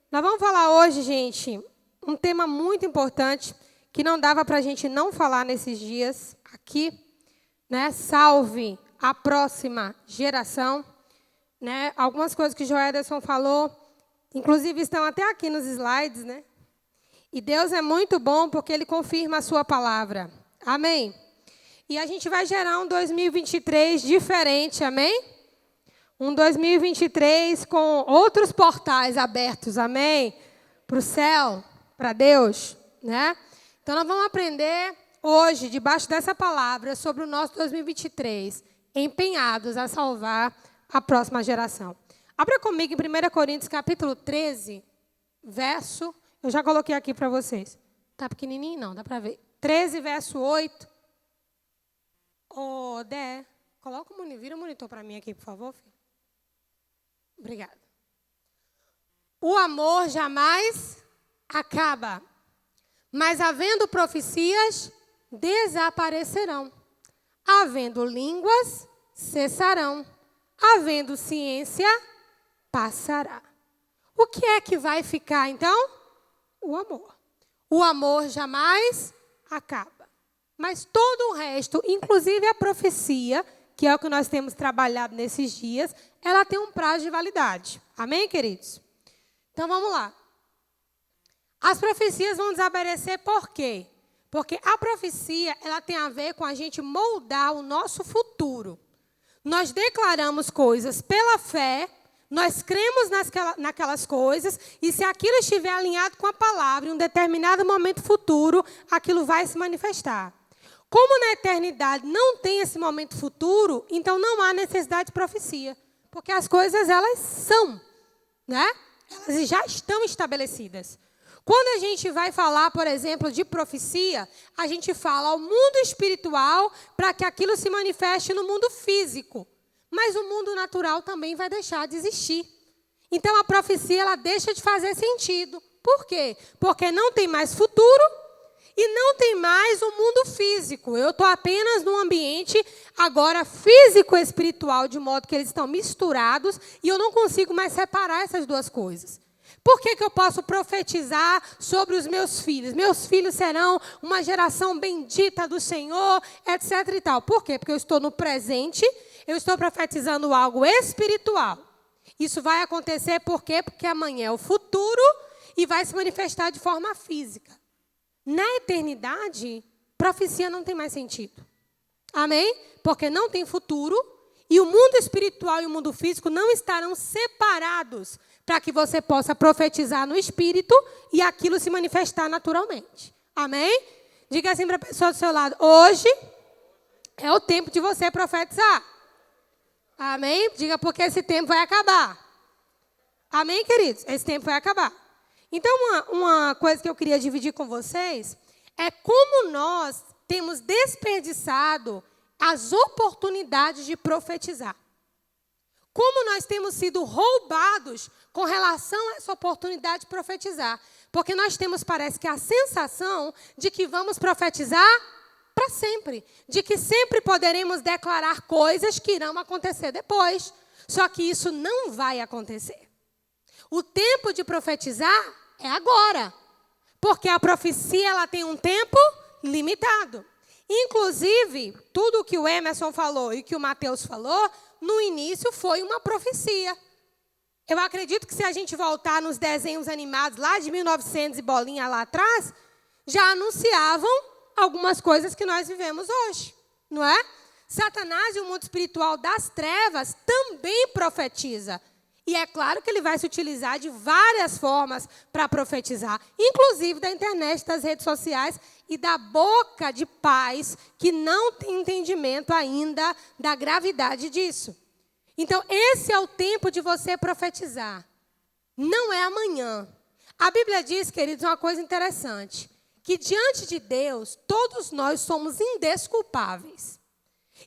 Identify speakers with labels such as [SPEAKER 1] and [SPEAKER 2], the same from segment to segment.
[SPEAKER 1] Nós vamos falar hoje, gente, um tema muito importante que não dava para a gente não falar nesses dias aqui, né? Salve a próxima geração, né? Algumas coisas que Joederson falou, inclusive estão até aqui nos slides, né? E Deus é muito bom porque Ele confirma a sua palavra. Amém? E a gente vai gerar um 2023 diferente, amém? Um 2023 com outros portais abertos, amém? Para o céu, para Deus, né? Então, nós vamos aprender hoje, debaixo dessa palavra, sobre o nosso 2023, empenhados a salvar a próxima geração. Abra comigo em 1 Coríntios, capítulo 13, verso... Eu já coloquei aqui para vocês. Tá pequenininho? Não, dá para ver. 13, verso 8. Ô, Dé, coloca vira o monitor para mim aqui, por favor, filho. Obrigada. O amor jamais acaba, mas havendo profecias, desaparecerão. Havendo línguas, cessarão. Havendo ciência, passará. O que é que vai ficar, então? O amor. O amor jamais acaba. Mas todo o resto, inclusive a profecia, que é o que nós temos trabalhado nesses dias, ela tem um prazo de validade. Amém, queridos? Então, vamos lá. As profecias vão desaparecer por quê? Porque a profecia, ela tem a ver com a gente moldar o nosso futuro. Nós declaramos coisas pela fé, nós cremos naquelas coisas, e se aquilo estiver alinhado com a palavra, em um determinado momento futuro, aquilo vai se manifestar. Como na eternidade não tem esse momento futuro, então não há necessidade de profecia. Porque as coisas, elas são, né? Elas já estão estabelecidas. Quando a gente vai falar, por exemplo, de profecia, a gente fala ao mundo espiritual para que aquilo se manifeste no mundo físico. Mas o mundo natural também vai deixar de existir. Então, a profecia ela deixa de fazer sentido. Por quê? Porque não tem mais futuro e não tem mais o mundo físico. Eu estou apenas num ambiente agora físico-espiritual, de modo que eles estão misturados e eu não consigo mais separar essas duas coisas. Por que eu posso profetizar sobre os meus filhos? Meus filhos serão uma geração bendita do Senhor, etc. e tal. Por quê? Porque eu estou no presente, eu estou profetizando algo espiritual. Isso vai acontecer por quê? Porque amanhã é o futuro e vai se manifestar de forma física. Na eternidade, profecia não tem mais sentido. Amém? Porque não tem futuro e o mundo espiritual e o mundo físico não estarão separados para que você possa profetizar no espírito e aquilo se manifestar naturalmente. Amém? Diga assim para a pessoa do seu lado, hoje é o tempo de você profetizar. Amém? Diga porque esse tempo vai acabar. Amém, queridos? Esse tempo vai acabar. Então, uma coisa que eu queria dividir com vocês é como nós temos desperdiçado as oportunidades de profetizar. Como nós temos sido roubados com relação a essa oportunidade de profetizar. Porque nós temos, parece que, a sensação de que vamos profetizar para sempre. De que sempre poderemos declarar coisas que irão acontecer depois. Só que isso não vai acontecer. O tempo de profetizar é agora. Porque a profecia ela tem um tempo limitado. Inclusive, tudo o que o Emerson falou e que o Mateus falou, no início foi uma profecia. Eu acredito que se a gente voltar nos desenhos animados lá de 1900 e bolinha lá atrás, já anunciavam algumas coisas que nós vivemos hoje, não é? Satanás e o mundo espiritual das trevas também profetiza. E é claro que ele vai se utilizar de várias formas para profetizar, inclusive da internet, das redes sociais e da boca de pais que não têm entendimento ainda da gravidade disso. Então, esse é o tempo de você profetizar. Não é amanhã. A Bíblia diz, queridos, uma coisa interessante, que diante de Deus, todos nós somos indesculpáveis.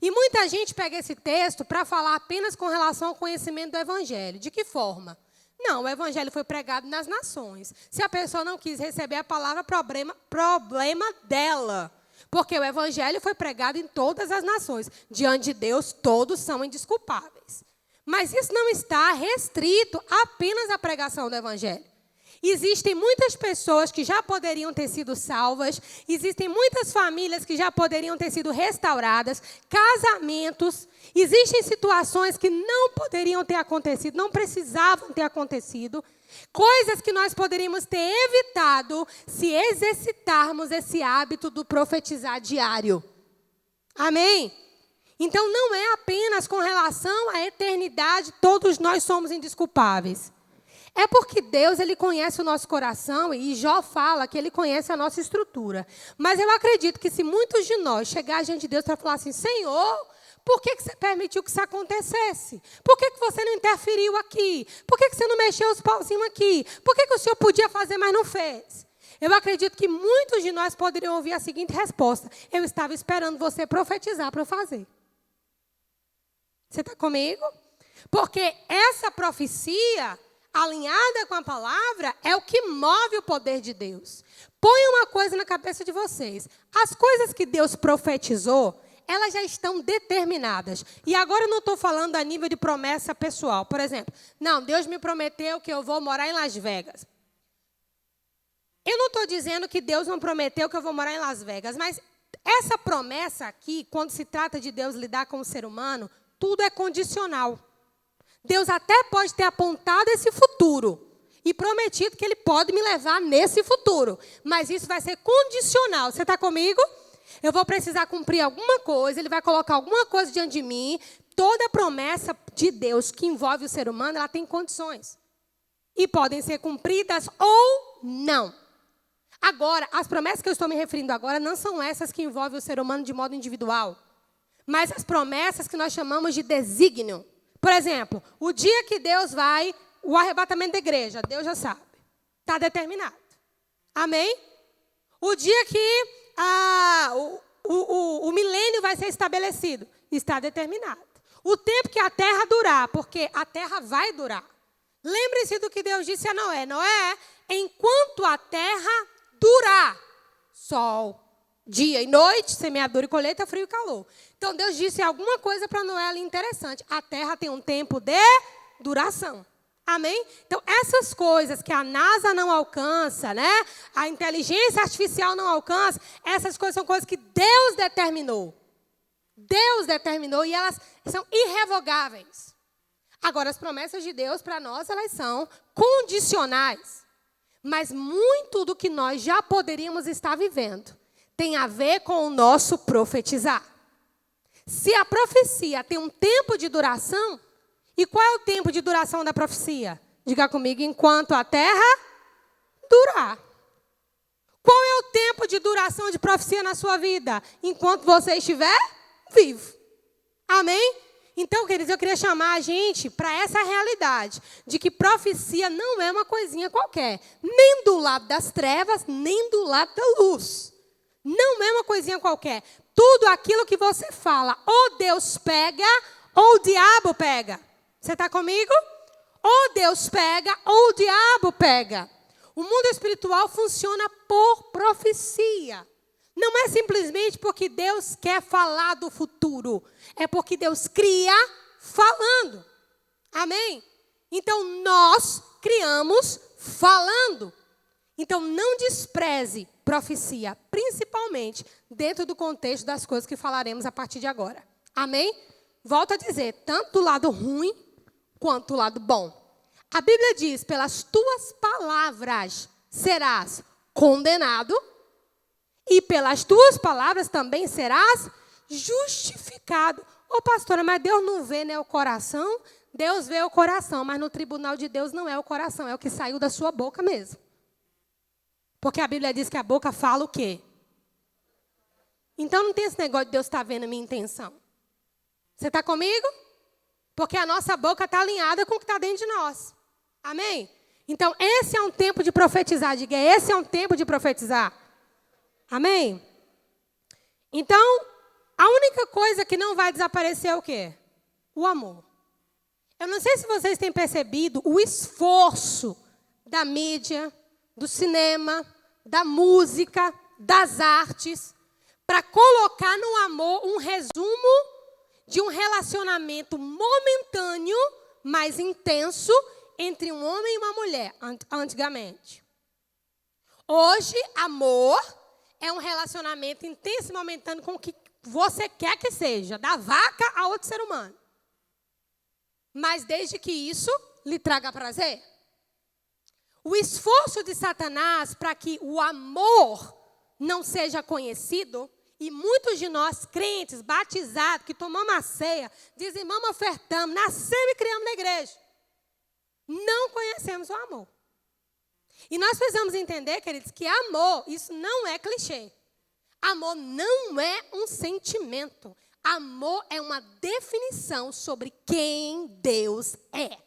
[SPEAKER 1] E muita gente pega esse texto para falar apenas com relação ao conhecimento do Evangelho. De que forma? Não, o Evangelho foi pregado nas nações. Se a pessoa não quis receber a palavra, problema dela. Porque o Evangelho foi pregado em todas as nações. Diante de Deus, todos são indesculpáveis. Mas isso não está restrito apenas à pregação do Evangelho. Existem muitas pessoas que já poderiam ter sido salvas, existem muitas famílias que já poderiam ter sido restauradas, casamentos, existem situações que não poderiam ter acontecido, não precisavam ter acontecido, coisas que nós poderíamos ter evitado se exercitarmos esse hábito do profetizar diário. Amém? Então não é apenas com relação à eternidade, todos nós somos indesculpáveis. É porque Deus, Ele conhece o nosso coração e Jó fala que Ele conhece a nossa estrutura. Mas eu acredito que se muitos de nós chegarem diante de Deus para falar assim, Senhor, por que você permitiu que isso acontecesse? Por que você não interferiu aqui? Por que você não mexeu os pauzinhos aqui? Por que o Senhor podia fazer, mas não fez? Eu acredito que muitos de nós poderiam ouvir a seguinte resposta. Eu estava esperando você profetizar para eu fazer. Você está comigo? Porque essa profecia alinhada com a palavra é o que move o poder de Deus. Põe uma coisa na cabeça de vocês. As coisas que Deus profetizou, elas já estão determinadas. E agora eu não estou falando a nível de promessa pessoal. Por exemplo, não, Deus me prometeu que eu vou morar em Las Vegas. Eu não estou dizendo que Deus não prometeu que eu vou morar em Las Vegas, mas essa promessa aqui, quando se trata de Deus lidar com o ser humano, tudo é condicional. Deus até pode ter apontado esse futuro e prometido que Ele pode me levar nesse futuro. Mas isso vai ser condicional. Você está comigo? Eu vou precisar cumprir alguma coisa, Ele vai colocar alguma coisa diante de mim. Toda promessa de Deus que envolve o ser humano, ela tem condições. E podem ser cumpridas ou não. Agora, as promessas que eu estou me referindo agora não são essas que envolvem o ser humano de modo individual. Mas as promessas que nós chamamos de desígnio. Por exemplo, o dia que Deus vai, o arrebatamento da igreja, Deus já sabe. Está determinado. Amém? O dia que o milênio vai ser estabelecido, está determinado. O tempo que a terra durar, porque a terra vai durar. Lembre-se do que Deus disse a Noé. Noé, enquanto a terra durar, sol, dia e noite, semeadura e colheita, frio e calor. Então, Deus disse alguma coisa para Noé ali interessante. A terra tem um tempo de duração. Amém? Então, essas coisas que a NASA não alcança, né? A inteligência artificial não alcança, essas coisas são coisas que Deus determinou. Deus determinou e elas são irrevogáveis. Agora, as promessas de Deus para nós, elas são condicionais. Mas muito do que nós já poderíamos estar vivendo tem a ver com o nosso profetizar. Se a profecia tem um tempo de duração, e qual é o tempo de duração da profecia? Diga comigo, enquanto a terra durar. Qual é o tempo de duração de profecia na sua vida? Enquanto você estiver vivo. Amém? Então, queridos, eu queria chamar a gente para essa realidade de que profecia não é uma coisinha qualquer. Nem do lado das trevas, nem do lado da luz. Não é uma coisinha qualquer. Tudo aquilo que você fala, ou Deus pega, ou o diabo pega. Você está comigo? Ou Deus pega, ou o diabo pega. O mundo espiritual funciona por profecia. Não é simplesmente porque Deus quer falar do futuro. É porque Deus cria falando. Amém? Então, nós criamos falando. Então, não despreze profecia, principalmente dentro do contexto das coisas que falaremos a partir de agora. Amém? Volto a dizer, tanto do lado ruim quanto do lado bom. A Bíblia diz, pelas tuas palavras serás condenado e pelas tuas palavras também serás justificado. Ô pastora, mas Deus não vê, né, o coração? Deus vê o coração, mas no tribunal de Deus não é o coração, é o que saiu da sua boca mesmo. Porque a Bíblia diz que a boca fala o quê? Então não tem esse negócio de Deus estar vendo a minha intenção. Você está comigo? Porque a nossa boca está alinhada com o que está dentro de nós. Amém? Então esse é um tempo de profetizar. Diga, esse é um tempo de profetizar. Amém? Então, a única coisa que não vai desaparecer é o quê? O amor. Eu não sei se vocês têm percebido o esforço da mídia, do cinema, da música, das artes, para colocar no amor um resumo de um relacionamento momentâneo, mas intenso, entre um homem e uma mulher, antigamente. Hoje, amor é um relacionamento intenso e momentâneo com o que você quer que seja, da vaca a outro ser humano. Mas desde que isso lhe traga prazer. O esforço de Satanás para que o amor não seja conhecido, e muitos de nós, crentes, batizados, que tomamos a ceia, dizimamos, ofertamos, nascemos e criamos na igreja, não conhecemos o amor. E nós precisamos entender, queridos, que amor, isso não é clichê. Amor não é um sentimento. Amor é uma definição sobre quem Deus é.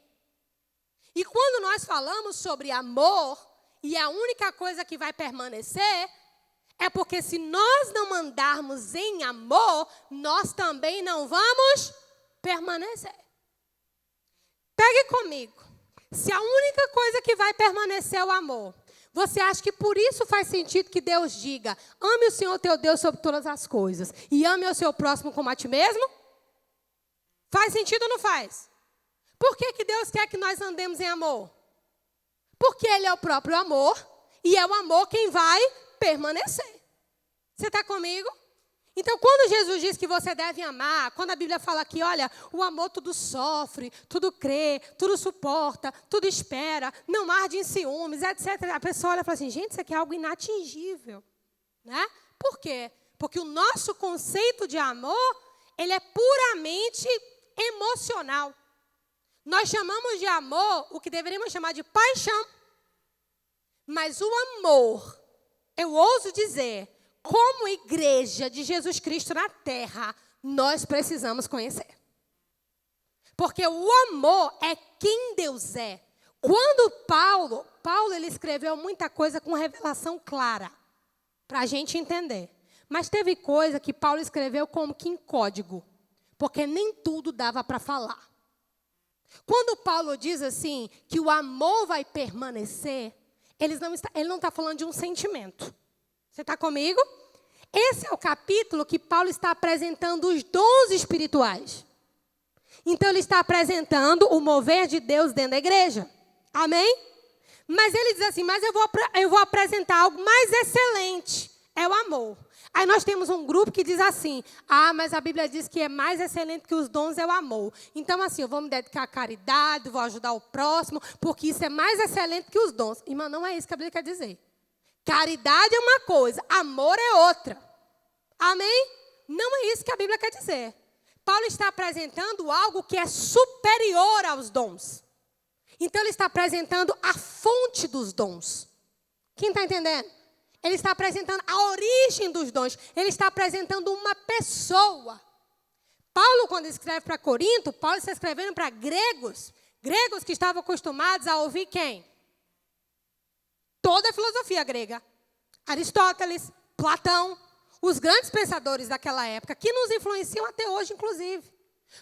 [SPEAKER 1] E quando nós falamos sobre amor, e a única coisa que vai permanecer, é porque se nós não andarmos em amor, nós também não vamos permanecer. Pegue comigo. Se a única coisa que vai permanecer é o amor, você acha que por isso faz sentido que Deus diga: ame o Senhor teu Deus sobre todas as coisas e ame o seu próximo como a ti mesmo? Faz sentido ou não faz? Por que Deus quer que nós andemos em amor? Porque Ele é o próprio amor e é o amor quem vai permanecer. Você está comigo? Então, quando Jesus diz que você deve amar, quando a Bíblia fala que, olha, o amor tudo sofre, tudo crê, tudo suporta, tudo espera, não arde em ciúmes, etc. A pessoa olha e fala assim: gente, isso aqui é algo inatingível. Né? Por quê? Porque o nosso conceito de amor, ele é puramente emocional. Nós chamamos de amor o que deveríamos chamar de paixão. Mas o amor, eu ouso dizer, como igreja de Jesus Cristo na terra, nós precisamos conhecer. Porque o amor é quem Deus é. Quando Paulo ele escreveu muita coisa com revelação clara, para a gente entender. Mas teve coisa que Paulo escreveu como que em código, porque nem tudo dava para falar. Quando Paulo diz assim, que o amor vai permanecer, ele não está falando de um sentimento. Você está comigo? Esse é o capítulo que Paulo está apresentando os dons espirituais. Então, ele está apresentando o mover de Deus dentro da igreja. Amém? Mas ele diz assim, mas eu vou apresentar algo mais excelente. É o amor. Aí nós temos um grupo que diz assim, mas a Bíblia diz que é mais excelente que os dons é o amor. Então, assim, eu vou me dedicar à caridade, vou ajudar o próximo, porque isso é mais excelente que os dons. Irmã, não é isso que a Bíblia quer dizer. Caridade é uma coisa, amor é outra. Amém? Não é isso que a Bíblia quer dizer. Paulo está apresentando algo que é superior aos dons. Então, ele está apresentando a fonte dos dons. Quem está entendendo? Ele está apresentando a origem dos dons. Ele está apresentando uma pessoa. Paulo, quando escreve para Corinto, Paulo está escrevendo para gregos. Gregos que estavam acostumados a ouvir quem? Toda a filosofia grega. Aristóteles, Platão, os grandes pensadores daquela época, que nos influenciam até hoje, inclusive.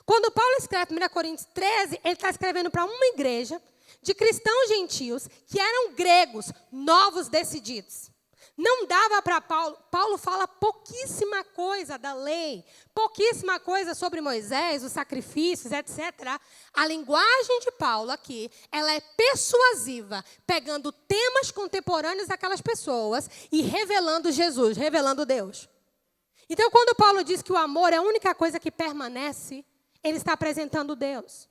[SPEAKER 1] Quando Paulo escreve 1 Coríntios 13, ele está escrevendo para uma igreja de cristãos gentios que eram gregos, novos decididos. Não dava para Paulo. Paulo fala pouquíssima coisa da lei, pouquíssima coisa sobre Moisés, os sacrifícios, etc. A linguagem de Paulo aqui, ela é persuasiva, pegando temas contemporâneos daquelas pessoas e revelando Jesus, revelando Deus. Então, quando Paulo diz que o amor é a única coisa que permanece, ele está apresentando Deus.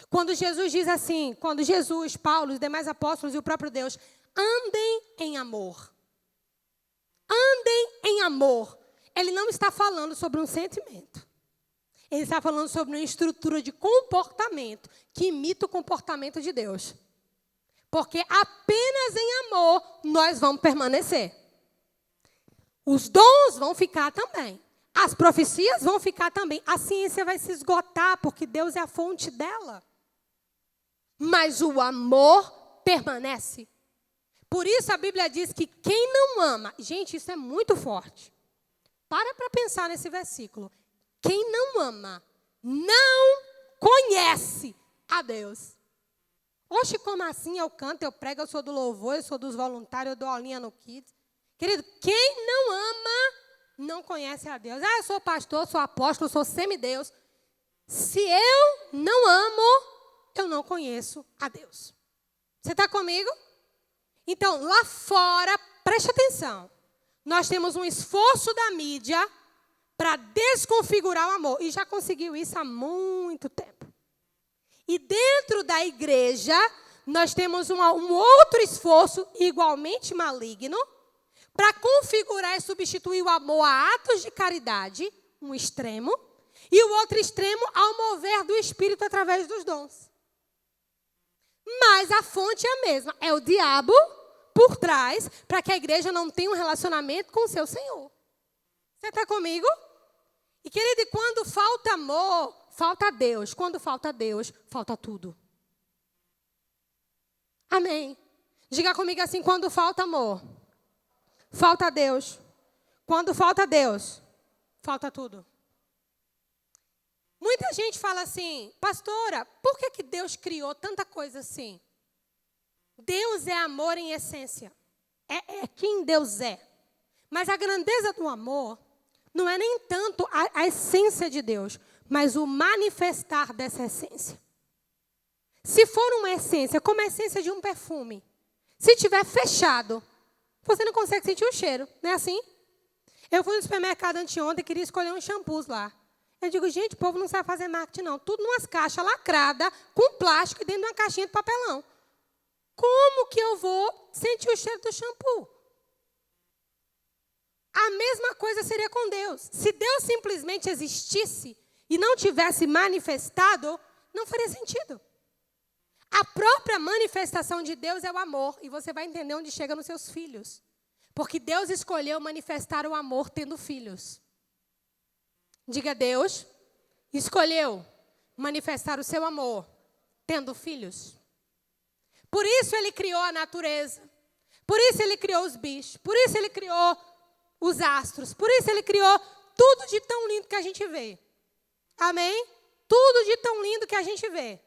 [SPEAKER 1] Quando Jesus diz assim, quando Jesus, Paulo, os demais apóstolos e o próprio Deus, andem em amor. Andem em amor. Ele não está falando sobre um sentimento. Ele está falando sobre uma estrutura de comportamento que imita o comportamento de Deus. Porque apenas em amor nós vamos permanecer. Os dons vão ficar também. As profecias vão ficar também. A ciência vai se esgotar porque Deus é a fonte dela. Mas o amor permanece. Por isso a Bíblia diz que quem não ama... Gente, isso é muito forte. Para pensar nesse versículo. Quem não ama, não conhece a Deus. Oxe, como assim? Eu canto, eu prego, eu sou do louvor, eu sou dos voluntários, eu dou aulinha no Kids. Querido, quem não ama, não conhece a Deus. Eu sou pastor, sou apóstolo, sou semideus. Se eu não amo, eu não conheço a Deus. Você está comigo? Então, lá fora, preste atenção. Nós temos um esforço da mídia para desconfigurar o amor. E já conseguiu isso há muito tempo. E dentro da igreja, nós temos um outro esforço igualmente maligno para configurar e substituir o amor a atos de caridade, um extremo, e o outro extremo ao mover do Espírito através dos dons. Mas a fonte é a mesma. É o diabo por trás para que a igreja não tenha um relacionamento com o seu Senhor. Você está comigo? E, querido, quando falta amor, falta Deus. Quando falta Deus, falta tudo. Amém. Diga comigo assim, quando falta amor, falta Deus. Quando falta Deus, falta tudo. Muita gente fala assim, pastora, por que Deus criou tanta coisa assim? Deus é amor em essência. É quem Deus é. Mas a grandeza do amor não é nem tanto a essência de Deus, mas o manifestar dessa essência. Se for uma essência, como a essência de um perfume, se estiver fechado, você não consegue sentir o cheiro, não é assim? Eu fui no supermercado anteontem e queria escolher uns shampoos lá. Eu digo, gente, o povo não sabe fazer marketing, não. Tudo numas caixas lacradas, com plástico e dentro de uma caixinha de papelão. Como que eu vou sentir o cheiro do shampoo? A mesma coisa seria com Deus. Se Deus simplesmente existisse e não tivesse manifestado, não faria sentido. A própria manifestação de Deus é o amor. E você vai entender onde chega nos seus filhos. Porque Deus escolheu manifestar o amor tendo filhos. Diga, Deus escolheu manifestar o seu amor tendo filhos. Por isso Ele criou a natureza. Por isso Ele criou os bichos. Por isso Ele criou os astros. Por isso Ele criou tudo de tão lindo que a gente vê. Amém? Tudo de tão lindo que a gente vê.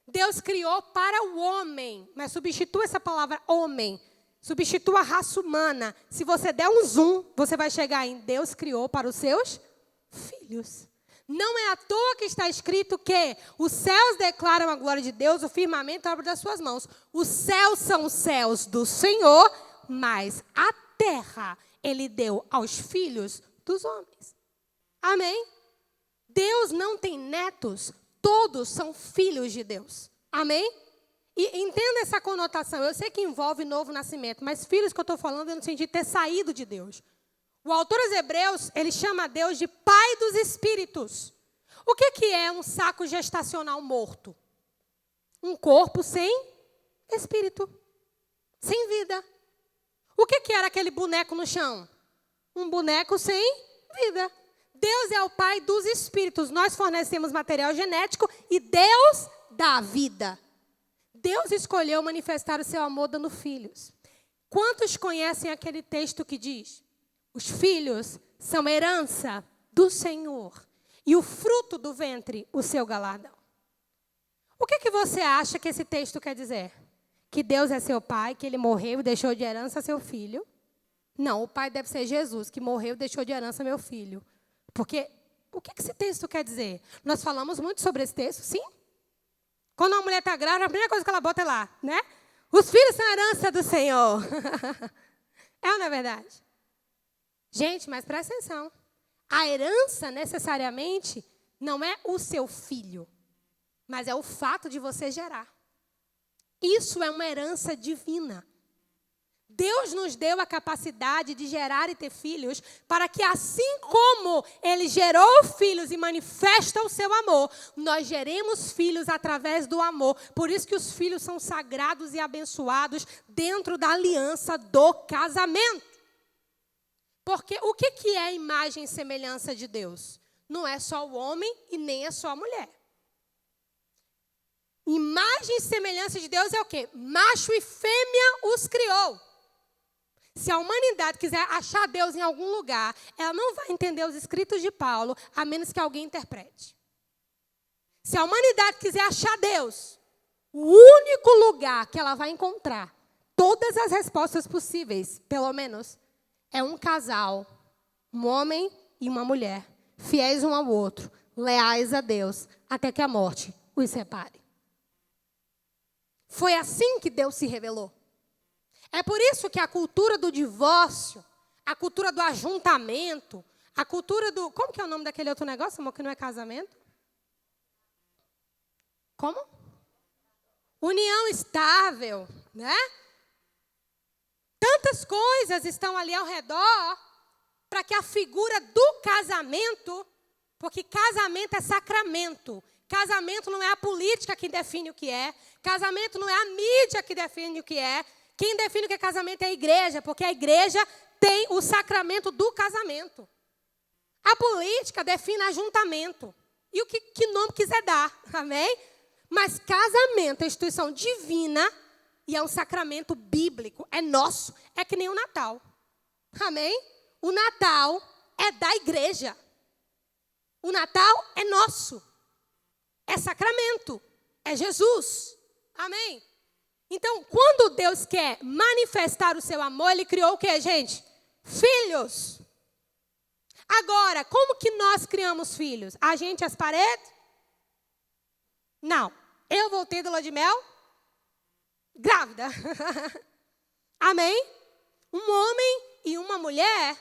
[SPEAKER 1] Deus criou para o homem. Mas substitua essa palavra homem. Substitua a raça humana. Se você der um zoom, você vai chegar em Deus criou para os seus filhos. Não é à toa que está escrito que os céus declaram a glória de Deus, o firmamento é obra das suas mãos. Os céus são os céus do Senhor, mas a terra Ele deu aos filhos dos homens. Amém? Deus não tem netos, todos são filhos de Deus. Amém? E entenda essa conotação. Eu sei que envolve novo nascimento, mas filhos que eu estou falando é no sentido de ter saído de Deus. O autor aos Hebreus, ele chama Deus de Pai dos Espíritos. O que é um saco gestacional morto? Um corpo sem espírito, sem vida. O que era aquele boneco no chão? Um boneco sem vida. Deus é o Pai dos Espíritos. Nós fornecemos material genético e Deus dá vida. Deus escolheu manifestar o seu amor dando filhos. Quantos conhecem aquele texto que diz: os filhos são herança do Senhor e o fruto do ventre, o seu galardão? O que você acha que esse texto quer dizer? Que Deus é seu pai, que Ele morreu e deixou de herança seu filho? Não, o pai deve ser Jesus, que morreu e deixou de herança meu filho. Porque o que esse texto quer dizer? Nós falamos muito sobre esse texto, sim? Quando uma mulher está grávida, a primeira coisa que ela bota é lá, né? Os filhos são herança do Senhor. É ou não é verdade? Gente, mas presta atenção. A herança, necessariamente, não é o seu filho, mas é o fato de você gerar. Isso é uma herança divina. Deus nos deu a capacidade de gerar e ter filhos para que, assim como Ele gerou filhos e manifesta o seu amor, nós geremos filhos através do amor. Por isso que os filhos são sagrados e abençoados dentro da aliança do casamento. Porque o que é a imagem e semelhança de Deus? Não é só o homem e nem é só a mulher. Imagem e semelhança de Deus é o quê? Macho e fêmea os criou. Se a humanidade quiser achar Deus em algum lugar, ela não vai entender os escritos de Paulo, a menos que alguém interprete. Se a humanidade quiser achar Deus, o único lugar que ela vai encontrar todas as respostas possíveis, pelo menos, é um casal, um homem e uma mulher, fiéis um ao outro, leais a Deus, até que a morte os separe. Foi assim que Deus se revelou. É por isso que a cultura do divórcio, a cultura do ajuntamento, a cultura do... Como que é o nome daquele outro negócio, amor, que não é casamento? Como? União estável, né? Tantas coisas estão ali ao redor para que a figura do casamento, porque casamento é sacramento. Casamento não é a política que define o que é. Casamento não é a mídia que define o que é. Quem define o que é casamento é a igreja, porque a igreja tem o sacramento do casamento. A política define ajuntamento. E o que nome quiser dar, amém? Mas casamento é instituição divina e é um sacramento bíblico. É nosso. É que nem o Natal. Amém? O Natal é da igreja. O Natal é nosso. É sacramento. É Jesus. Amém? Então, quando Deus quer manifestar o seu amor, Ele criou o quê, gente? Filhos. Agora, como que nós criamos filhos? A gente as paredes? Não. Eu voltei da lua de mel grávida. Amém? Um homem e uma mulher.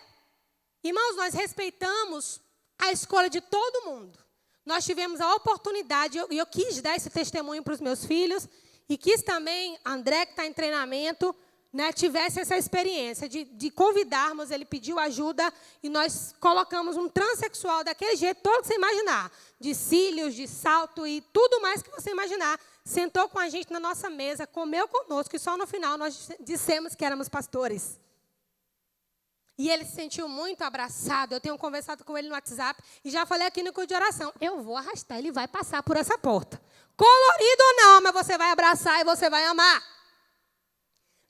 [SPEAKER 1] Irmãos, nós respeitamos a escolha de todo mundo. Nós tivemos a oportunidade, e eu quis dar esse testemunho para os meus filhos, e quis também, André, que está em treinamento, né, tivesse essa experiência de convidarmos, ele pediu ajuda, e nós colocamos um transexual daquele jeito, todo que você imaginar, de cílios, de salto e tudo mais que você imaginar, sentou com a gente na nossa mesa, comeu conosco, e só no final nós dissemos que éramos pastores. E ele se sentiu muito abraçado. Eu tenho conversado com ele no WhatsApp e já falei aqui no culto de oração. Eu vou arrastar, ele vai passar por essa porta. Colorido ou não, mas você vai abraçar e você vai amar.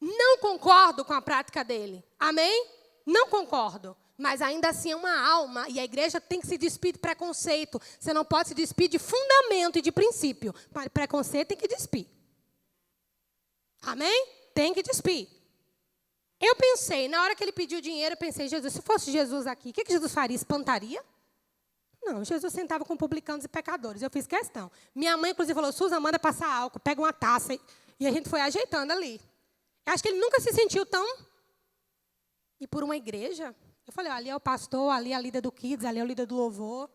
[SPEAKER 1] Não concordo com a prática dele. Amém? Não concordo. Mas ainda assim é uma alma e a igreja tem que se despir de preconceito. Você não pode se despir de fundamento e de princípio. Mas preconceito tem que despir. Amém? Tem que despir. Eu pensei, na hora que ele pediu dinheiro, eu pensei, Jesus, se fosse Jesus aqui, o que Jesus faria? Espantaria? Não, Jesus sentava com publicanos e pecadores. Eu fiz questão. Minha mãe, inclusive, falou, Susan, manda passar álcool, pega uma taça. E a gente foi ajeitando ali. Eu acho que ele nunca se sentiu tão... E por uma igreja, eu falei, ali é o pastor, ali é a líder do Kids, ali é o líder do louvor.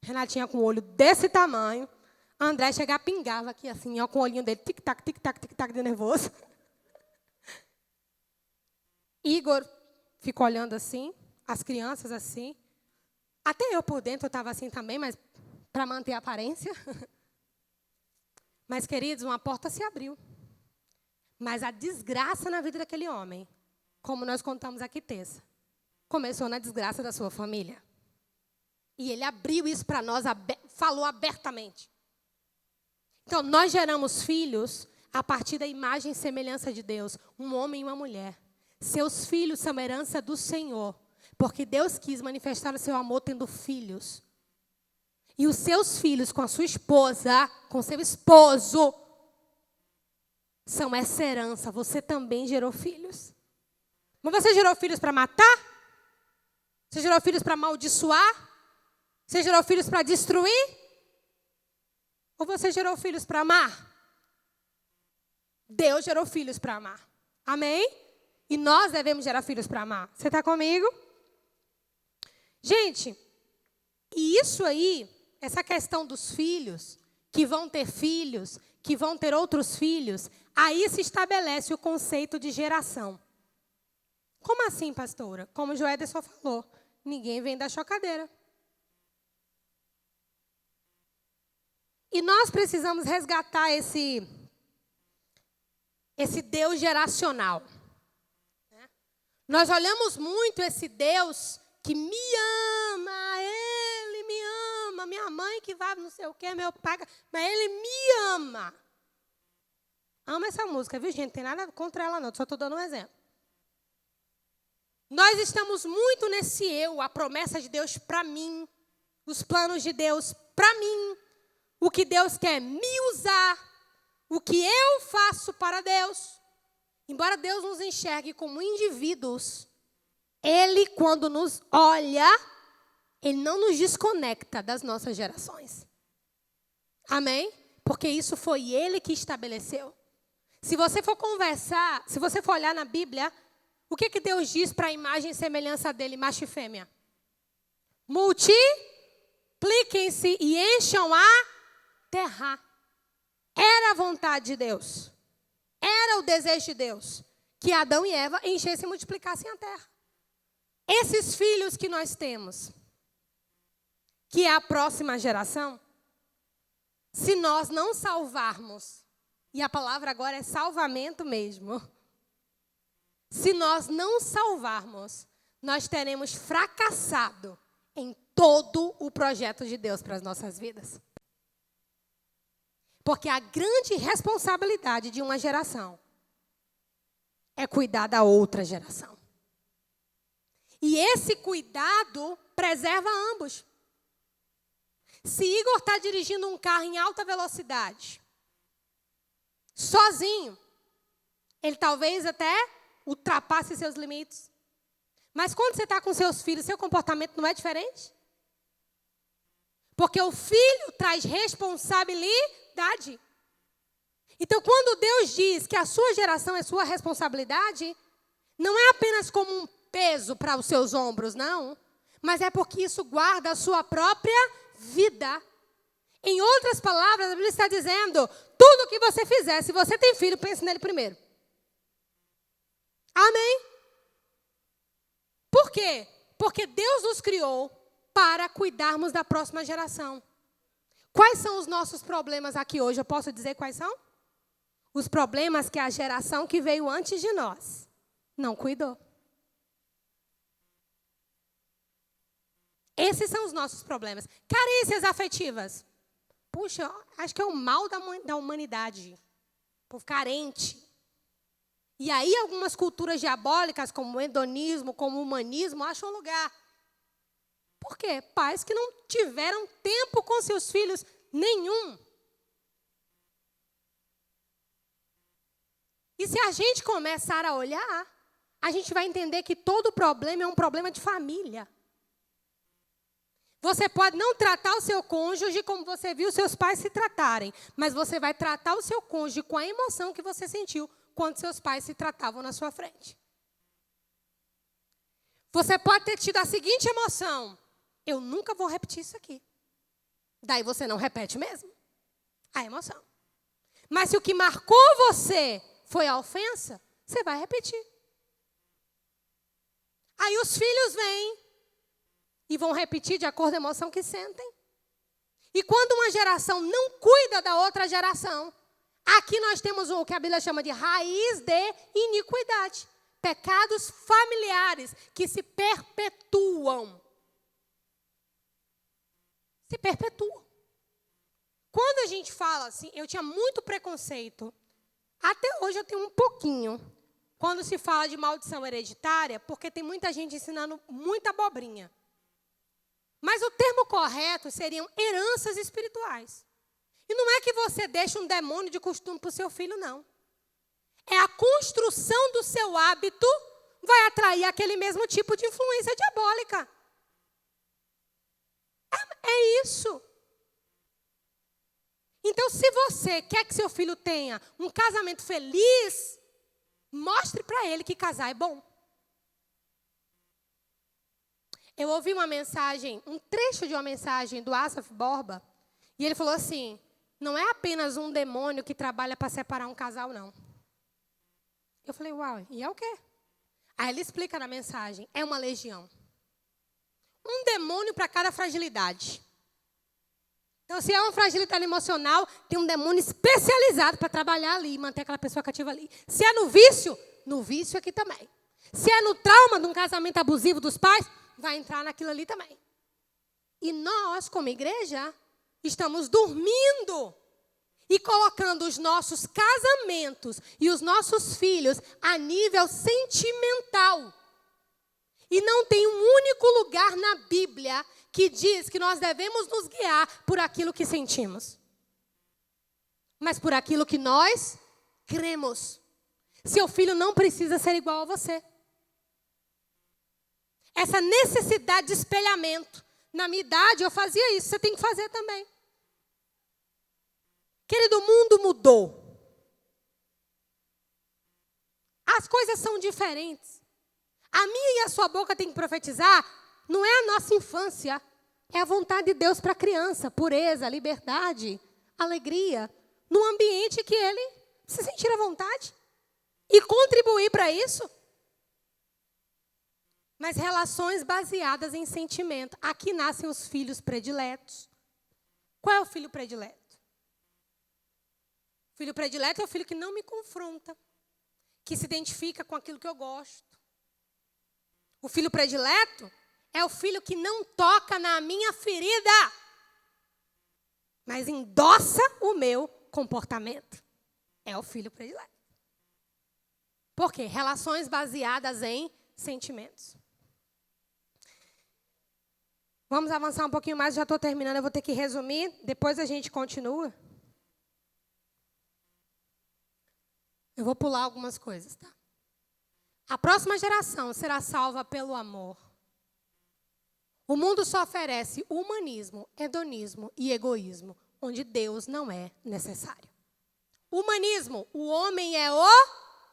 [SPEAKER 1] Renatinha com o olho desse tamanho. André chegava, pingava aqui assim, ó, com o olhinho dele, tic-tac, tic-tac, tic-tac, de nervoso. Igor ficou olhando assim, as crianças assim. Até eu por dentro estava assim também, mas para manter a aparência. Mas, queridos, uma porta se abriu. Mas a desgraça na vida daquele homem, como nós contamos aqui terça, começou na desgraça da sua família. E ele abriu isso para nós, falou abertamente. Então, nós geramos filhos a partir da imagem e semelhança de Deus, um homem e uma mulher. Seus filhos são herança do Senhor, porque Deus quis manifestar o seu amor tendo filhos. E os seus filhos com a sua esposa, com seu esposo, são essa herança. Você também gerou filhos. Mas você gerou filhos para matar? Você gerou filhos para amaldiçoar? Você gerou filhos para destruir? Ou você gerou filhos para amar? Deus gerou filhos para amar. Amém? E nós devemos gerar filhos para amar. Você está comigo? Gente, e isso aí, essa questão dos filhos, que vão ter filhos, que vão ter outros filhos, aí se estabelece o conceito de geração. Como assim, pastora? Como o Joederson falou, ninguém vem da chocadeira. E nós precisamos resgatar esse Deus geracional. Nós olhamos muito esse Deus que me ama, Ele me ama, minha mãe que vai não sei o quê, meu pai, mas Ele me ama. Amo essa música, viu, gente? Não tem nada contra ela, não, só estou dando um exemplo. Nós estamos muito nesse eu, a promessa de Deus para mim, os planos de Deus para mim, o que Deus quer me usar, o que eu faço para Deus. Embora Deus nos enxergue como indivíduos, Ele, quando nos olha, Ele não nos desconecta das nossas gerações. Amém? Porque isso foi Ele que estabeleceu. Se você for conversar, se você for olhar na Bíblia, o que Deus diz para a imagem e semelhança dele, macho e fêmea? Multipliquem-se e encham a terra. Era a vontade de Deus. Era o desejo de Deus. Que Adão e Eva enchessem e multiplicassem a terra. Esses filhos que nós temos, que é a próxima geração, se nós não salvarmos, e a palavra agora é salvamento mesmo, se nós não salvarmos, nós teremos fracassado em todo o projeto de Deus para as nossas vidas. Porque a grande responsabilidade de uma geração é cuidar da outra geração. E esse cuidado preserva ambos. Se Igor está dirigindo um carro em alta velocidade, sozinho, ele talvez até ultrapasse seus limites. Mas quando você está com seus filhos, seu comportamento não é diferente? Porque o filho traz responsabilidade. Então, quando Deus diz que a sua geração é sua responsabilidade, não é apenas como um peso para os seus ombros, não. Mas é porque isso guarda a sua própria vida. Em outras palavras, a Bíblia está dizendo, tudo que você fizer, se você tem filho, pense nele primeiro. Amém? Por quê? Porque Deus nos criou para cuidarmos da próxima geração. Quais são os nossos problemas aqui hoje? Eu posso dizer quais são? Os problemas que a geração que veio antes de nós não cuidou. Esses são os nossos problemas. Carícias afetivas. Puxa, acho que é o mal da humanidade. Povo carente. E aí algumas culturas diabólicas, como o hedonismo, como o humanismo, acham lugar. Por quê? Pais que não tiveram tempo com seus filhos nenhum. E se a gente começar a olhar, a gente vai entender que todo problema é um problema de família. Você pode não tratar o seu cônjuge como você viu seus pais se tratarem, mas você vai tratar o seu cônjuge com a emoção que você sentiu quando seus pais se tratavam na sua frente. Você pode ter tido a seguinte emoção: eu nunca vou repetir isso aqui. Daí você não repete mesmo a emoção. Mas se o que marcou você foi a ofensa, você vai repetir. Aí os filhos vêm e vão repetir de acordo com a emoção que sentem. E quando uma geração não cuida da outra geração, aqui nós temos o que a Bíblia chama de raiz de iniquidade. Pecados familiares que se perpetuam. Se perpetuam. Quando a gente fala assim, eu tinha muito preconceito. Até hoje eu tenho um pouquinho. Quando se fala de maldição hereditária, porque tem muita gente ensinando muita abobrinha. Mas o termo correto seriam heranças espirituais. E não é que você deixa um demônio de costume para o seu filho, não. É a construção do seu hábito vai atrair aquele mesmo tipo de influência diabólica. É isso. Então, se você quer que seu filho tenha um casamento feliz, mostre para ele que casar é bom. Eu ouvi uma mensagem, um trecho de uma mensagem do Asaf Borba, e ele falou assim, não é apenas um demônio que trabalha para separar um casal, não. Eu falei, uau, e é o quê? Aí ele explica na mensagem, é uma legião. Um demônio para cada fragilidade. Então, se é uma fragilidade emocional, tem um demônio especializado para trabalhar ali, manter aquela pessoa cativa ali. Se é no vício aqui também. Se é no trauma de um casamento abusivo dos pais, vai entrar naquilo ali também. E nós, como igreja, estamos dormindo e colocando os nossos casamentos e os nossos filhos a nível sentimental. E não tem um único lugar na Bíblia que diz que nós devemos nos guiar por aquilo que sentimos, mas por aquilo que nós cremos. Seu filho não precisa ser igual a você. Essa necessidade de espelhamento. Na minha idade eu fazia isso, você tem que fazer também. Querido, o mundo mudou. As coisas são diferentes. A minha e a sua boca tem que profetizar, não é a nossa infância, é a vontade de Deus para a criança, pureza, liberdade, alegria, num ambiente que ele se sentir à vontade e contribuir para isso. Mas relações baseadas em sentimento. Aqui nascem os filhos prediletos. Qual é o filho predileto? O filho predileto é o filho que não me confronta, que se identifica com aquilo que eu gosto. O filho predileto é o filho que não toca na minha ferida, mas endossa o meu comportamento. É o filho predileto. Por quê? Relações baseadas em sentimentos. Vamos avançar um pouquinho mais, já estou terminando, eu vou ter que resumir, depois a gente continua. Eu vou pular algumas coisas, tá? A próxima geração será salva pelo amor. O mundo só oferece humanismo, hedonismo e egoísmo, onde Deus não é necessário. Humanismo, o homem é o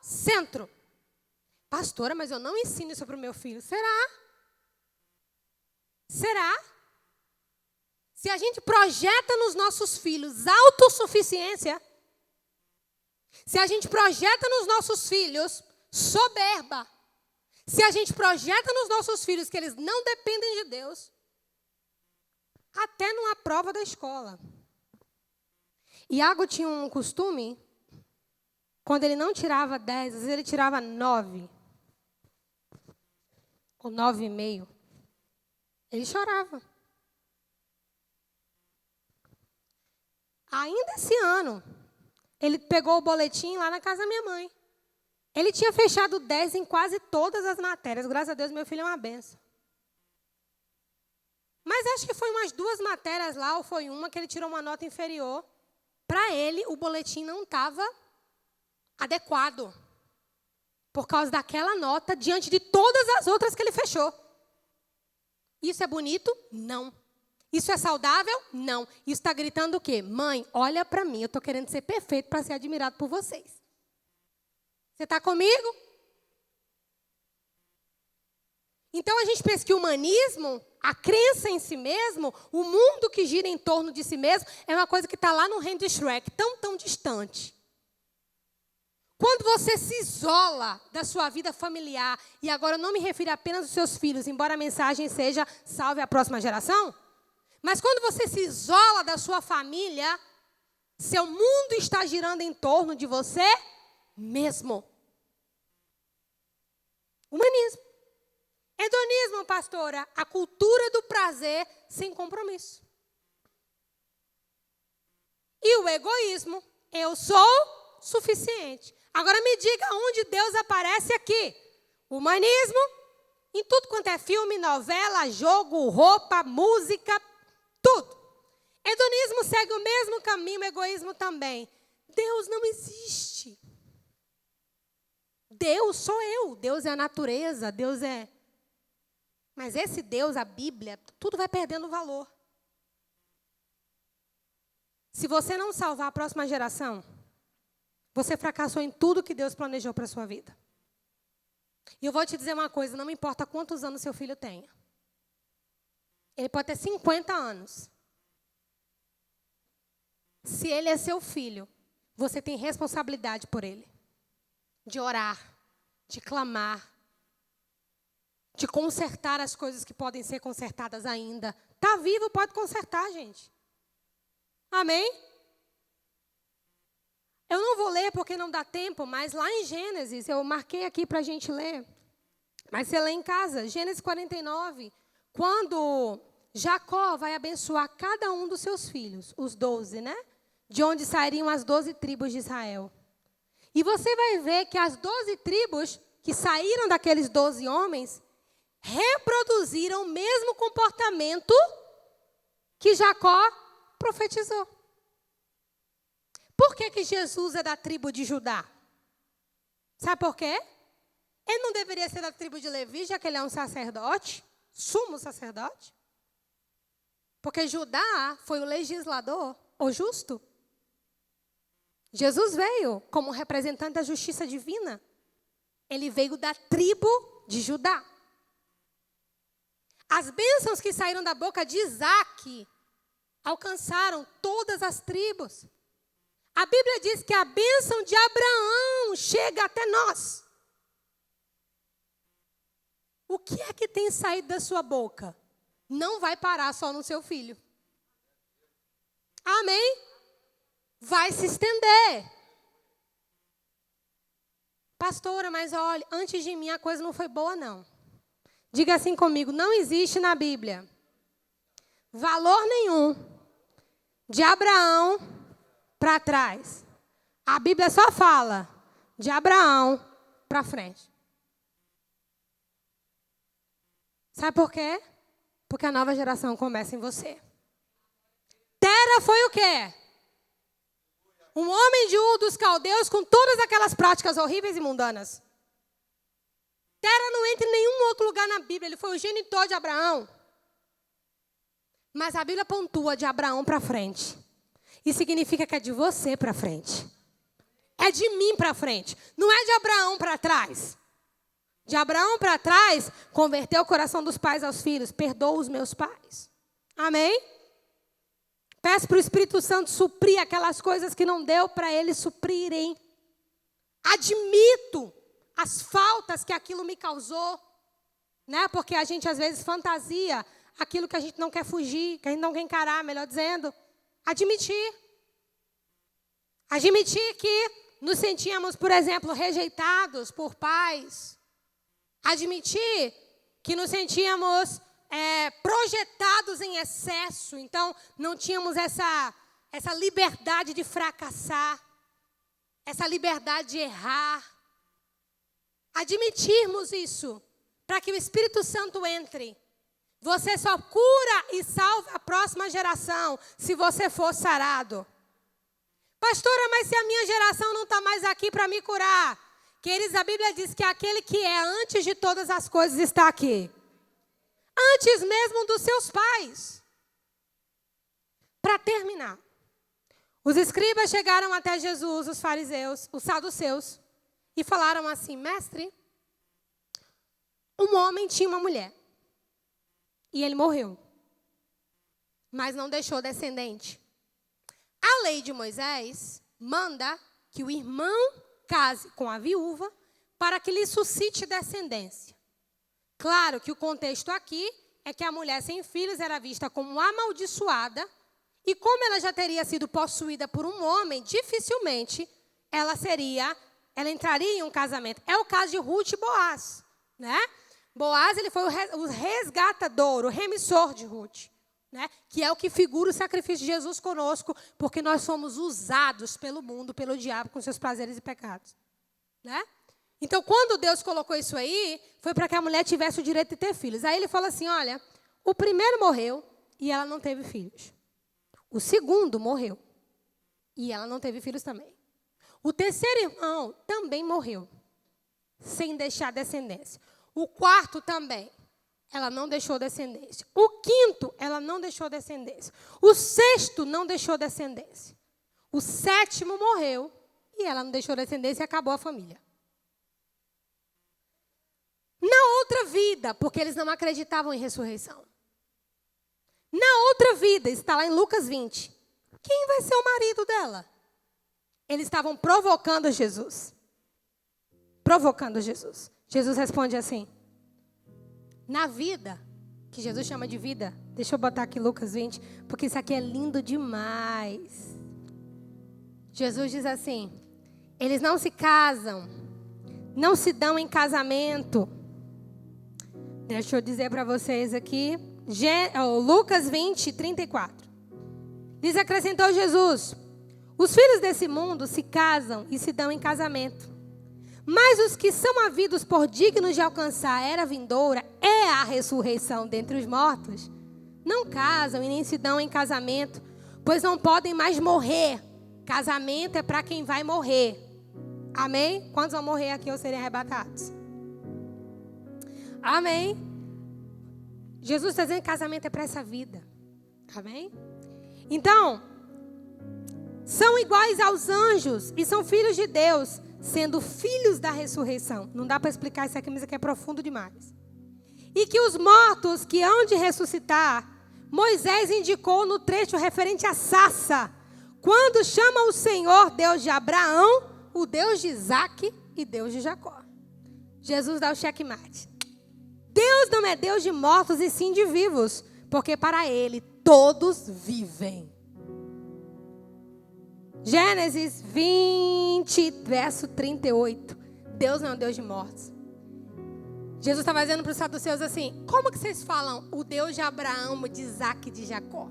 [SPEAKER 1] centro. Pastora, mas eu não ensino isso para o meu filho. Será? Será? Se a gente projeta nos nossos filhos autossuficiência, se a gente projeta nos nossos filhos soberba, se a gente projeta nos nossos filhos que eles não dependem de Deus, até numa prova da escola. Iago tinha um costume, quando ele não tirava 10, às vezes ele tirava 9, ou 9,5. Ele chorava. Ainda esse ano, ele pegou o boletim lá na casa da minha mãe. Ele tinha fechado 10 em quase todas as matérias. Graças a Deus, meu filho é uma benção. Mas acho que foi umas 2 matérias lá, ou foi uma, que ele tirou uma nota inferior. Para ele, o boletim não estava adequado. Por causa daquela nota, diante de todas as outras que ele fechou. Isso é bonito? Não. Isso é saudável? Não. Isso está gritando o quê? Mãe, olha para mim, eu estou querendo ser perfeito para ser admirado por vocês. Você está comigo? Então a gente pensa que o humanismo, a crença em si mesmo, o mundo que gira em torno de si mesmo, é uma coisa que está lá no reino de Shrek, tão distante. Quando você se isola da sua vida familiar, e agora eu não me refiro apenas aos seus filhos, embora a mensagem seja salve a próxima geração, mas quando você se isola da sua família, seu mundo está girando em torno de você mesmo. Humanismo. Hedonismo, pastora, a cultura do prazer sem compromisso. E o egoísmo, eu sou suficiente. Agora me diga onde Deus aparece aqui. Humanismo, em tudo quanto é filme, novela, jogo, roupa, música, tudo. Hedonismo segue o mesmo caminho, egoísmo também. Deus não existe. Deus sou eu, Deus é a natureza, Deus é... Mas esse Deus, a Bíblia, tudo vai perdendo valor. Se você não salvar a próxima geração, você fracassou em tudo que Deus planejou para a sua vida. E eu vou te dizer uma coisa, não importa quantos anos seu filho tenha. Ele pode ter 50 anos. Se ele é seu filho, você tem responsabilidade por ele. De orar, de clamar, de consertar as coisas que podem ser consertadas ainda. Está vivo, pode consertar, gente. Amém? Eu não vou ler porque não dá tempo, mas lá em Gênesis, eu marquei aqui para a gente ler. Mas você lê em casa, Gênesis 49, quando Jacó vai abençoar cada um dos seus filhos, os 12, né? De onde sairiam as 12 tribos de Israel. E você vai ver que as 12 tribos que saíram daqueles 12 homens reproduziram o mesmo comportamento que Jacó profetizou. Por que Jesus é da tribo de Judá? Sabe por quê? Ele não deveria ser da tribo de Levi, já que ele é um sacerdote, sumo sacerdote. Porque Judá foi o legislador, o justo. Jesus veio como representante da justiça divina. Ele veio da tribo de Judá. As bênçãos que saíram da boca de Isaac alcançaram todas as tribos. A Bíblia diz que a bênção de Abraão chega até nós. O que é que tem saído da sua boca? Não vai parar só no seu filho. Amém? Vai se estender. Pastora, mas olha, antes de mim a coisa não foi boa, não. Diga assim comigo, não existe na Bíblia valor nenhum de Abraão para trás. A Bíblia só fala de Abraão para frente. Sabe por quê? Porque a nova geração começa em você. Tera foi o quê? Um homem de Ur dos caldeus com todas aquelas práticas horríveis e mundanas. Tera não entra em nenhum outro lugar na Bíblia. Ele foi o genitor de Abraão. Mas a Bíblia pontua de Abraão para frente. Isso significa que é de você para frente. É de mim para frente. Não é de Abraão para trás. De Abraão para trás, converteu o coração dos pais aos filhos. Perdoa os meus pais. Amém? Peço para o Espírito Santo suprir aquelas coisas que não deu para eles suprirem. Admito as faltas que aquilo me causou, né? Porque a gente às vezes fantasia aquilo que a gente não quer fugir, que a gente não quer encarar, melhor dizendo. Admitir. Admitir que nos sentíamos, por exemplo, rejeitados por pais. Admitir que nos sentíamos projetados em excesso, então não tínhamos essa liberdade de fracassar, essa liberdade de errar. Admitirmos isso, para que o Espírito Santo entre. Você só cura e salva a próxima geração se você for sarado. Pastora, mas se a minha geração não está mais aqui para me curar? Queridos, a Bíblia diz que aquele que é antes de todas as coisas está aqui. Antes mesmo dos seus pais. Para terminar, os escribas chegaram até Jesus, os fariseus, os saduceus, e falaram assim: mestre, um homem tinha uma mulher, e ele morreu, mas não deixou descendente. A lei de Moisés manda que o irmão case com a viúva para que lhe suscite descendência. Claro que o contexto aqui é que a mulher sem filhos era vista como amaldiçoada, e como ela já teria sido possuída por um homem, dificilmente ela entraria em um casamento. É o caso de Ruth e Boaz, né? Boaz, ele foi o resgatador, o remissor de Ruth, né? Que é o que figura o sacrifício de Jesus conosco, porque nós somos usados pelo mundo, pelo diabo, com seus prazeres e pecados, né? Então, quando Deus colocou isso aí, foi para que a mulher tivesse o direito de ter filhos. Aí ele falou assim, olha, o primeiro morreu e ela não teve filhos. O segundo morreu e ela não teve filhos também. O terceiro irmão também morreu, sem deixar descendência. O quarto também, ela não deixou descendência. O quinto, ela não deixou descendência. O sexto não deixou descendência. O sétimo morreu e ela não deixou descendência e acabou a família. Na outra vida, porque eles não acreditavam em ressurreição. Na outra vida, está lá em Lucas 20. Quem vai ser o marido dela? Eles estavam provocando Jesus. Provocando Jesus. Jesus responde assim. Na vida, que Jesus chama de vida, deixa eu botar aqui Lucas 20, porque isso aqui é lindo demais. Jesus diz assim, eles não se casam, não se dão em casamento. Deixa eu dizer para vocês aqui, Lucas 20, 34. Diz, acrescentou Jesus, os filhos desse mundo se casam e se dão em casamento. Mas os que são havidos por dignos de alcançar a era vindoura, é a ressurreição dentre os mortos, não casam e nem se dão em casamento, pois não podem mais morrer. Casamento é para quem vai morrer. Amém? Quantos vão morrer aqui ou serem arrebatados? Amém? Jesus está dizendo que casamento é para essa vida. Amém? Então, são iguais aos anjos e são filhos de Deus, sendo filhos da ressurreição. Não dá para explicar isso aqui, mas aqui é profundo demais. E que os mortos que hão de ressuscitar, Moisés indicou no trecho referente à sarça, quando chama o Senhor Deus de Abraão, o Deus de Isaac e Deus de Jacó. Jesus dá o checkmate. Deus não é Deus de mortos e sim de vivos, porque para Ele todos vivem. Gênesis 20, verso 38. Deus não é um Deus de mortos. Jesus estava dizendo para os saduceus assim: como que vocês falam o Deus de Abraão, de Isaac e de Jacó?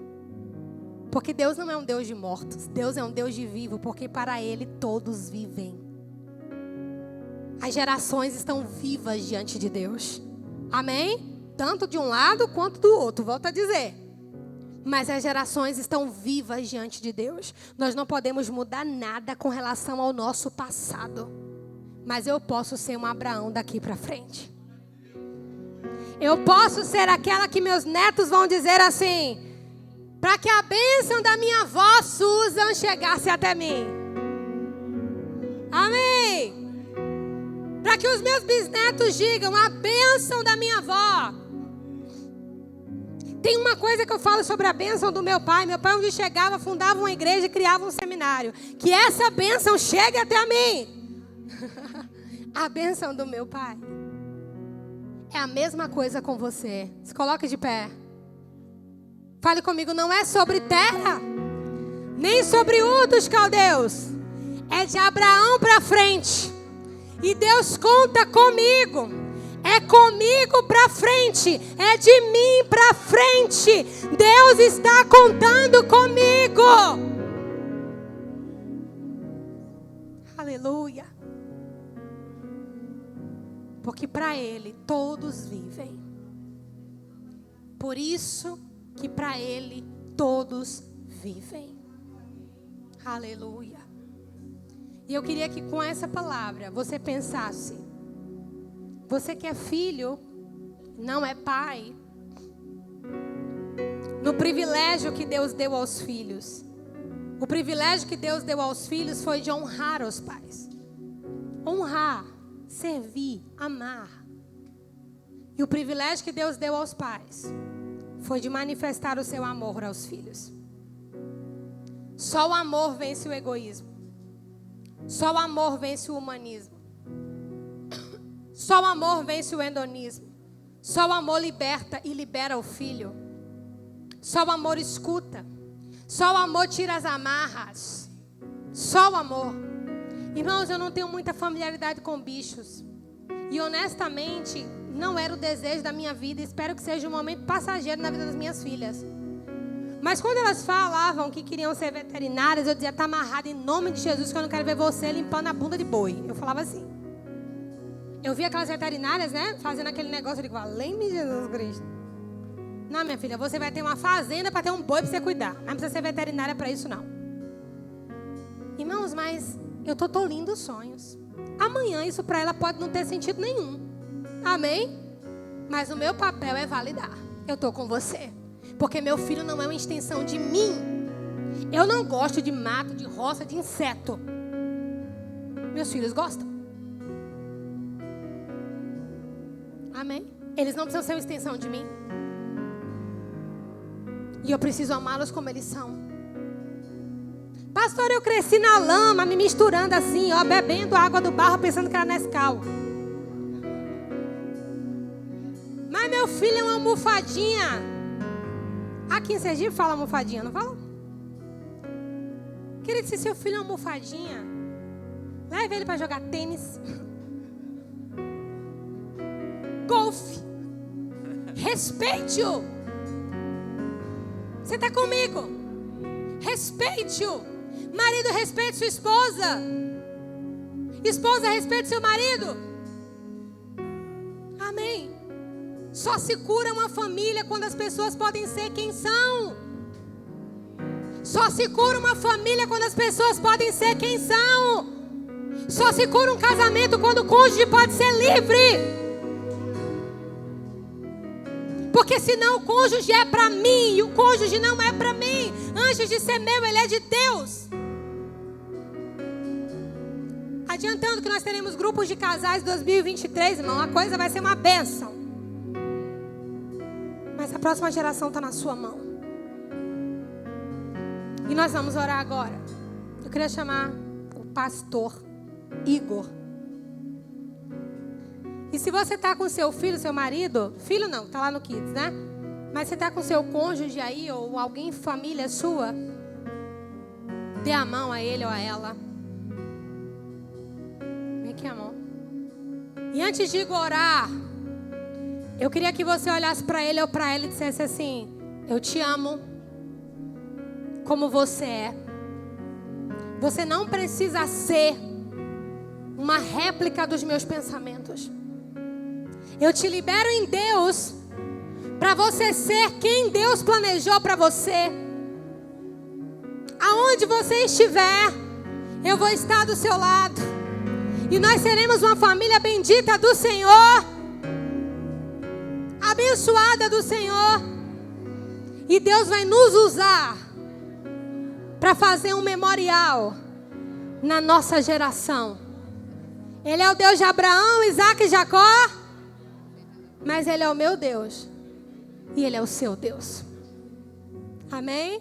[SPEAKER 1] Porque Deus não é um Deus de mortos. Deus é um Deus de vivo, porque para Ele todos vivem. As gerações estão vivas diante de Deus. Amém? Tanto de um lado quanto do outro. Volto a dizer. Mas as gerações estão vivas diante de Deus. Nós não podemos mudar nada com relação ao nosso passado. Mas eu posso ser um Abraão daqui para frente. Eu posso ser aquela que meus netos vão dizer assim: para que a bênção da minha avó Susan chegasse até mim. Amém. Para que os meus bisnetos digam a bênção da minha avó. Tem uma coisa que eu falo sobre a bênção do meu pai. Meu pai onde chegava, fundava uma igreja e criava um seminário. Que essa bênção chegue até a mim. A bênção do meu pai. É a mesma coisa com você. Se coloque de pé. Fale comigo, não é sobre terra, nem sobre Ur dos caldeus. É de Abraão para frente. E Deus conta comigo. É comigo para frente. É de mim para frente. Deus está contando comigo. Aleluia. Porque para Ele todos vivem. Por isso que para Ele todos vivem. Aleluia. E eu queria que com essa palavra você pensasse: você que é filho, não é pai, no privilégio que Deus deu aos filhos. O privilégio que Deus deu aos filhos foi de honrar os pais. Honrar, servir, amar. E o privilégio que Deus deu aos pais foi de manifestar o seu amor aos filhos. Só o amor vence o egoísmo. Só o amor vence o humanismo. Só o amor vence o hedonismo. Só o amor liberta e libera o filho. Só o amor escuta. Só o amor tira as amarras. Só o amor. Irmãos, eu não tenho muita familiaridade com bichos. E honestamente, não era o desejo da minha vida. Espero que seja um momento passageiro na vida das minhas filhas. Mas quando elas falavam que queriam ser veterinárias, eu dizia: está amarrado em nome de Jesus, que eu não quero ver você limpando a bunda de boi. Eu falava assim. Eu via aquelas veterinárias, né, fazendo aquele negócio. Eu digo: além-me Jesus Cristo. Não, minha filha, você vai ter uma fazenda para ter um boi para você cuidar. Não precisa ser veterinária para isso, não. Irmãos, mas eu estou tolindo os sonhos. Amanhã isso para ela pode não ter sentido nenhum. Amém? Mas o meu papel é validar. Eu estou com você. Porque meu filho não é uma extensão de mim. Eu não gosto de mato, de roça, de inseto. Meus filhos gostam. Amém? Eles não precisam ser uma extensão de mim. E eu preciso amá-los como eles são. Pastor, eu cresci na lama, me misturando assim, ó, bebendo água do barro, pensando que era Nescau. Mas meu filho é uma almofadinha. Aqui em Sergipe fala almofadinha, não fala? Querido, se seu filho é uma almofadinha, leve ele para jogar tênis, golfe. Respeite-o. Você está comigo? Respeite-o. Marido, respeite sua esposa. Esposa, respeite seu marido. Amém. Só se cura uma família quando as pessoas podem ser quem são. Só se cura uma família quando as pessoas podem ser quem são. Só se cura um casamento quando o cônjuge pode ser livre. Porque senão o cônjuge é para mim e o cônjuge não é para mim. Antes de ser meu, ele é de Deus. A Adiantando que nós teremos grupos de casais 2023, irmão. A coisa vai ser uma bênção. Mas a próxima geração está na sua mão. E nós vamos orar agora. Eu queria chamar o pastor Igor. E se você está com seu filho, seu marido, filho não, está lá no Kids, né? Mas você está com seu cônjuge aí, ou alguém, família sua, dê a mão a ele ou a ela. Vem aqui a mão. E antes de orar, eu queria que você olhasse para ele ou para ela e dissesse assim: eu te amo como você é. Você não precisa ser uma réplica dos meus pensamentos. Eu te libero em Deus para você ser quem Deus planejou para você. Aonde você estiver, eu vou estar do seu lado. E nós seremos uma família bendita do Senhor, abençoada do Senhor. E Deus vai nos usar para fazer um memorial na nossa geração. Ele é o Deus de Abraão, Isaac e Jacó, mas Ele é o meu Deus e Ele é o seu Deus. Amém?